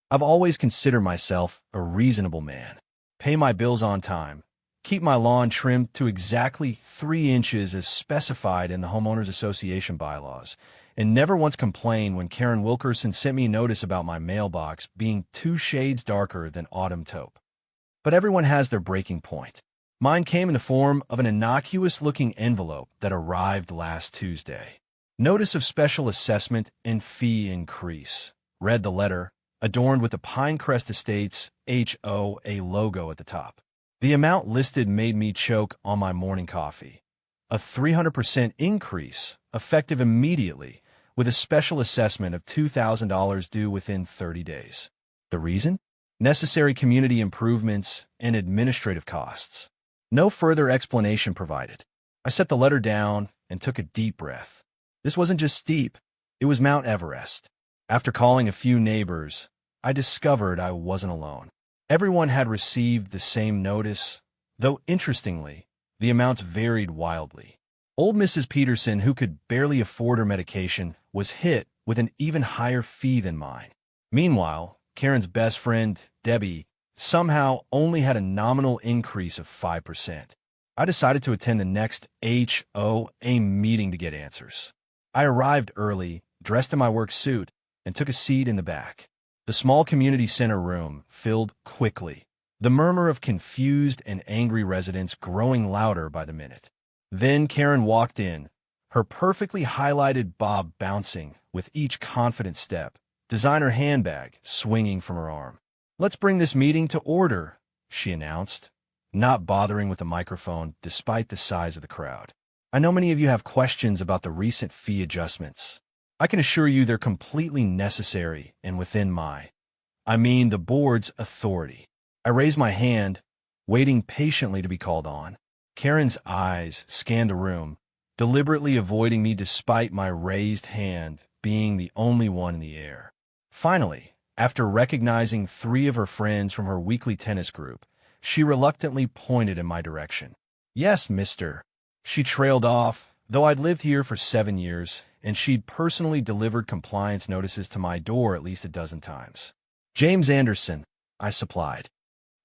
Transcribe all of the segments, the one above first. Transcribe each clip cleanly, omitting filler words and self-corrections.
I've always considered myself a reasonable man. Pay my bills on time, keep my lawn trimmed to exactly 3 inches as specified in the Homeowners Association bylaws, and never once complained when Karen Wilkerson sent me a notice about my mailbox being 2 shades darker than autumn taupe. But everyone has their breaking point. Mine came in the form of an innocuous-looking envelope that arrived last Tuesday. Notice of special assessment and fee increase, read the letter, adorned with the Pinecrest Estates HOA logo at the top. The amount listed made me choke on my morning coffee. A 300% increase, effective immediately, with a special assessment of $2,000 due within 30 days. The reason? Necessary community improvements and administrative costs. No further explanation provided. I set the letter down and took a deep breath. This wasn't just steep, it was Mount Everest. After calling a few neighbors, I discovered I wasn't alone. Everyone had received the same notice, though interestingly, the amounts varied wildly. Old Mrs. Peterson, who could barely afford her medication, was hit with an even higher fee than mine. Meanwhile, Karen's best friend, Debbie, somehow only had a nominal increase of 5%. I decided to attend the next HOA meeting to get answers. I arrived early, dressed in my work suit, and took a seat in the back. The small community center room filled quickly, the murmur of confused and angry residents growing louder by the minute. Then Karen walked in, her perfectly highlighted bob bouncing with each confident step, designer handbag swinging from her arm. "Let's bring this meeting to order," she announced, not bothering with the microphone despite the size of the crowd. "I know many of you have questions about the recent fee adjustments. I can assure you they're completely necessary and within the board's authority." I raised my hand, waiting patiently to be called on. Karen's eyes scanned the room, deliberately avoiding me despite my raised hand being the only one in the air. Finally, after recognizing 3 of her friends from her weekly tennis group, she reluctantly pointed in my direction. "Yes, mister." She trailed off, though I'd lived here for 7 years, and she'd personally delivered compliance notices to my door at least a dozen times. "James Anderson," I supplied.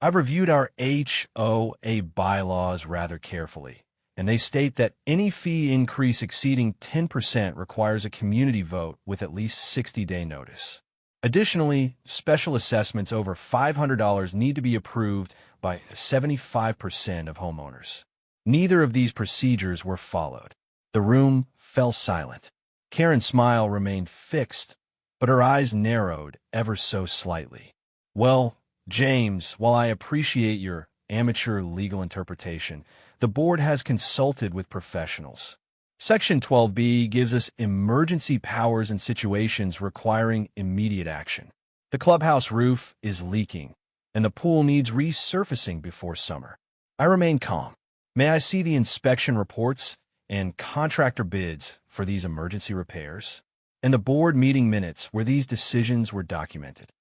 "I've reviewed our HOA bylaws rather carefully, and they state that any fee increase exceeding 10% requires a community vote with at least 60-day notice. Additionally, special assessments over $500 need to be approved by 75% of homeowners. Neither of these procedures were followed. The room fell silent. Karen's smile remained fixed, but her eyes narrowed ever so slightly. "Well, James, while I appreciate your amateur legal interpretation, the board has consulted with professionals. Section 12B gives us emergency powers in situations requiring immediate action. The clubhouse roof is leaking, and the pool needs resurfacing before summer." I remained calm. "May I see the inspection reports and contractor bids for these emergency repairs, and the board meeting minutes where these decisions were documented?"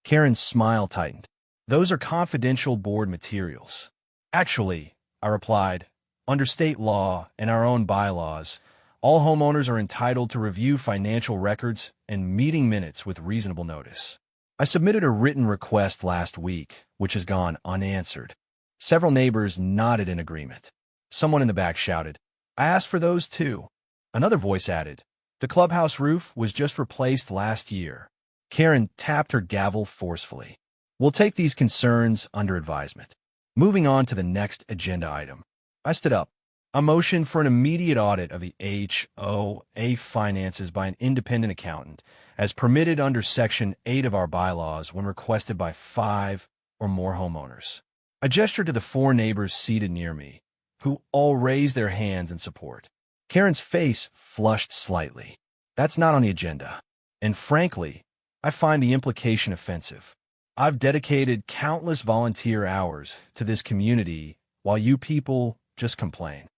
Karen's smile tightened. "Those are confidential board materials." "Actually," I replied, "under state law and our own bylaws, all homeowners are entitled to review financial records and meeting minutes with reasonable notice. I submitted a written request last week, which has gone unanswered." Several neighbors nodded in agreement. Someone in the back shouted, "I asked for those too." Another voice added, "The clubhouse roof was just replaced last year." Karen tapped her gavel forcefully. "We'll take these concerns under advisement." Moving on to the next agenda item. I stood up. A motion for an immediate audit of the HOA finances by an independent accountant, as permitted under Section 8 of our bylaws when requested by 5 or more homeowners. I gestured to the 4 neighbors seated near me, who all raised their hands in support. Karen's face flushed slightly. "That's not on the agenda. And frankly, I find the implication offensive. I've dedicated countless volunteer hours to this community while you people just complain."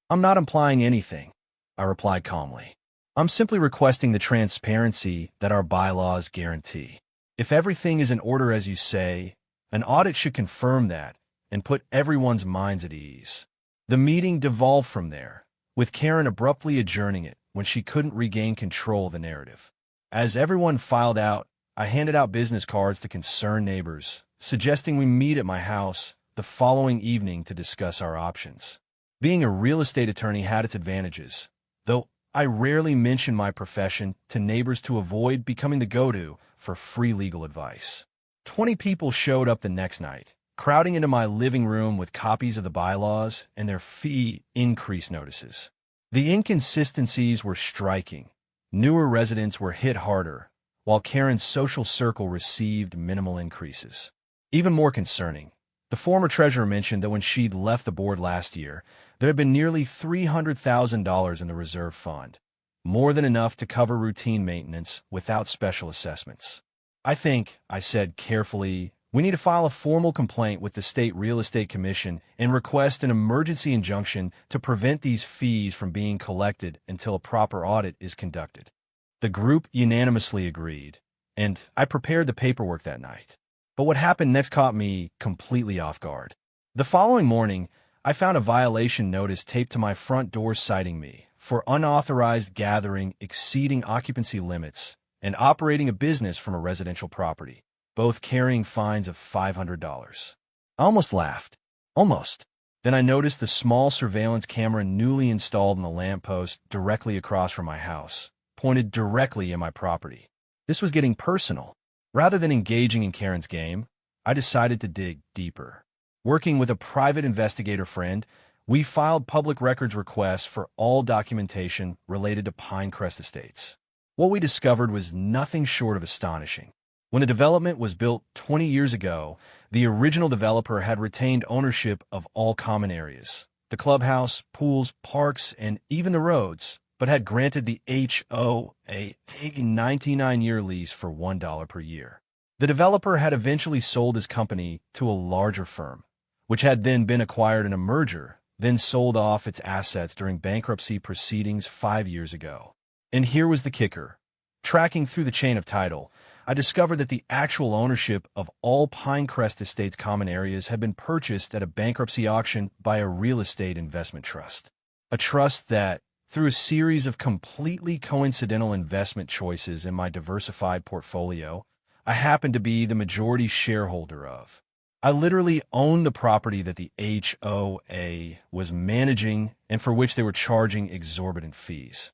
"I'm not implying anything," I replied calmly. "I'm simply requesting the transparency that our bylaws guarantee. If everything is in order as you say, an audit should confirm that and put everyone's minds at ease." The meeting devolved from there, with Karen abruptly adjourning it when she couldn't regain control of the narrative. As everyone filed out, I handed out business cards to concerned neighbors, suggesting we meet at my house the following evening to discuss our options. Being a real estate attorney had its advantages, though I rarely mention my profession to neighbors to avoid becoming the go-to for free legal advice. 20 people showed up the next night, crowding into my living room with copies of the bylaws and their fee increase notices. The inconsistencies were striking. Newer residents were hit harder, while Karen's social circle received minimal increases. Even more concerning, the former treasurer mentioned that when she'd left the board last year, there had been nearly $300,000 in the reserve fund, more than enough to cover routine maintenance without special assessments. I think, I said carefully, we need to file a formal complaint with the State Real Estate Commission and request an emergency injunction to prevent these fees from being collected until a proper audit is conducted. The group unanimously agreed, and I prepared the paperwork that night. But what happened next caught me completely off guard. The following morning, I found a violation notice taped to my front door citing me for unauthorized gathering exceeding occupancy limits and operating a business from a residential property, both carrying fines of $500. I almost laughed. Almost. Then I noticed the small surveillance camera newly installed on the lamppost directly across from my house, pointed directly at my property. This was getting personal. Rather than engaging in Karen's game, I decided to dig deeper. Working with a private investigator friend, we filed public records requests for all documentation related to Pinecrest Estates. What we discovered was nothing short of astonishing. When the development was built 20 years ago, the original developer had retained ownership of all common areas, the clubhouse, pools, parks, and even the roads, but had granted the HOA a 99-year lease for $1 per year. The developer had eventually sold his company to a larger firm, which had then been acquired in a merger, then sold off its assets during bankruptcy proceedings 5 years ago. And here was the kicker. Tracking through the chain of title, I discovered that the actual ownership of all Pinecrest Estates common areas had been purchased at a bankruptcy auction by a real estate investment trust. A trust that, through a series of completely coincidental investment choices in my diversified portfolio, I happened to be the majority shareholder of. I literally owned the property that the HOA was managing and for which they were charging exorbitant fees.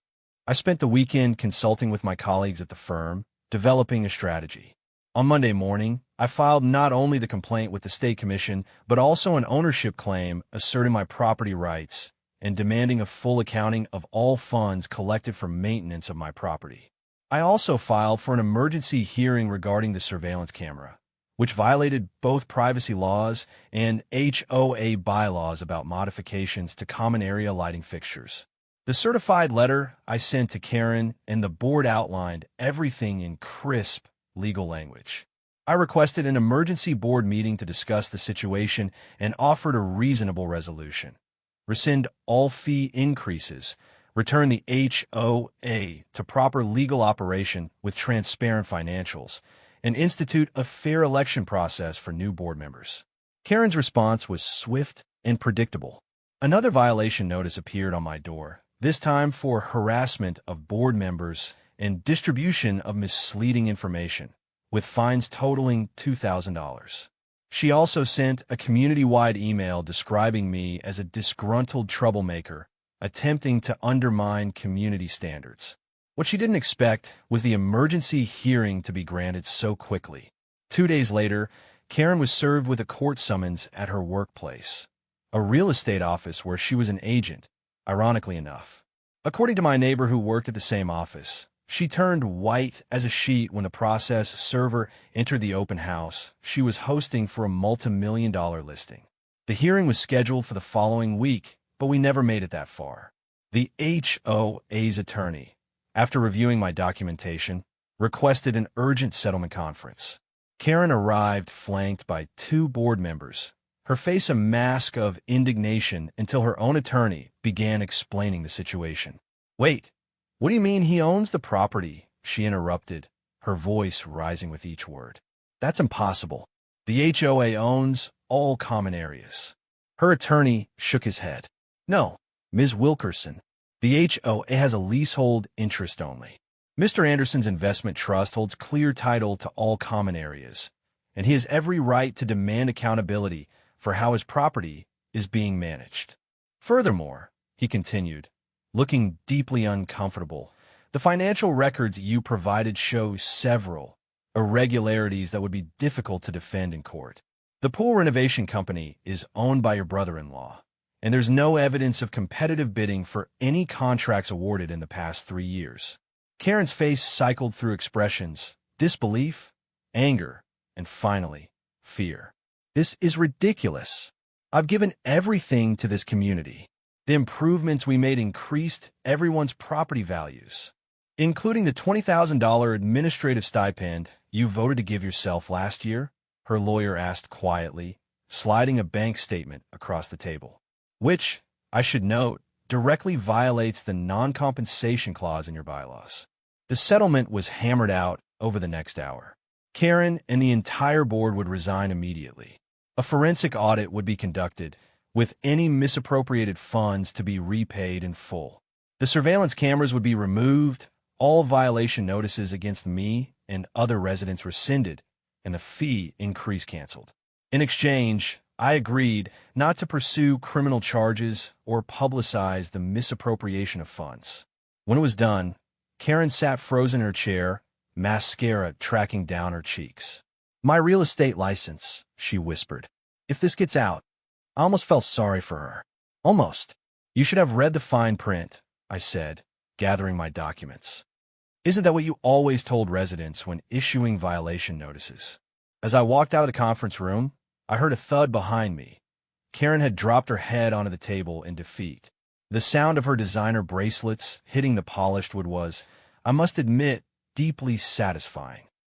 I spent the weekend consulting with my colleagues at the firm, developing a strategy. On Monday morning, I filed not only the complaint with the State Commission, but also an ownership claim asserting my property rights and demanding a full accounting of all funds collected for maintenance of my property. I also filed for an emergency hearing regarding the surveillance camera, which violated both privacy laws and HOA bylaws about modifications to common area lighting fixtures. The certified letter I sent to Karen and the board outlined everything in crisp legal language. I requested an emergency board meeting to discuss the situation and offered a reasonable resolution. Rescind all fee increases, return the HOA to proper legal operation with transparent financials, and institute a fair election process for new board members. Karen's response was swift and predictable. Another violation notice appeared on my door, this time for harassment of board members and distribution of misleading information, with fines totaling $2,000. She also sent a community-wide email describing me as a disgruntled troublemaker, attempting to undermine community standards. What she didn't expect was the emergency hearing to be granted so quickly. 2 days later, Karen was served with a court summons at her workplace, a real estate office where she was an agent, ironically enough. According to my neighbor who worked at the same office, she turned white as a sheet when the process server entered the open house she was hosting for a multi-million-dollar listing. The hearing was scheduled for the following week, but we never made it that far. The HOA's attorney, after reviewing my documentation, requested an urgent settlement conference. Karen arrived flanked by 2 board members, her face a mask of indignation until her own attorney began explaining the situation. "Wait. What do you mean he owns the property?" she interrupted, her voice rising with each word. "That's impossible. The HOA owns all common areas." Her attorney shook his head. "No, Ms. Wilkerson. The HOA has a leasehold interest only. Mr. Anderson's investment trust holds clear title to all common areas, and he has every right to demand accountability for how his property is being managed. Furthermore, he continued, looking deeply uncomfortable, the financial records you provided show several irregularities that would be difficult to defend in court. The pool renovation company is owned by your brother-in-law, and there's no evidence of competitive bidding for any contracts awarded in the past 3 years. Karen's face cycled through expressions: disbelief, anger, and finally, fear. This is ridiculous. I've given everything to this community. The improvements we made increased everyone's property values, including the $20,000 administrative stipend you voted to give yourself last year, her lawyer asked quietly, sliding a bank statement across the table, which, I should note, directly violates the non-compensation clause in your bylaws. The settlement was hammered out over the next hour. Karen and the entire board would resign immediately. A forensic audit would be conducted, with any misappropriated funds to be repaid in full. The surveillance cameras would be removed, all violation notices against me and other residents rescinded, and the fee increase canceled. In exchange, I agreed not to pursue criminal charges or publicize the misappropriation of funds. When it was done, Karen sat frozen in her chair, mascara tracking down her cheeks. "My real estate license," she whispered. "If this gets out," I almost felt sorry for her. Almost. "You should have read the fine print," I said, gathering my documents. "Isn't that what you always told residents when issuing violation notices?" As I walked out of the conference room, I heard a thud behind me. Karen had dropped her head onto the table in defeat. The sound of her designer bracelets hitting the polished wood was, I must admit, deeply satisfying.